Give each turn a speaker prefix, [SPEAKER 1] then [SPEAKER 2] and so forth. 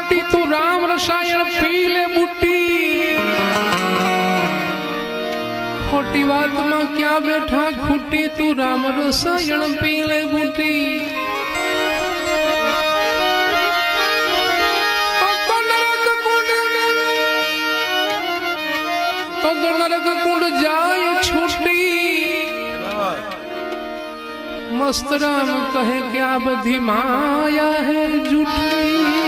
[SPEAKER 1] खोटी तू राम रसायन पी ले बूटी खोटी बात में क्या बैठा खूटी तू राम रसायन पी ले बूटी तो नरक कुंड जाए छूटी मस्त राम कहे क्या बधी माया है झूठी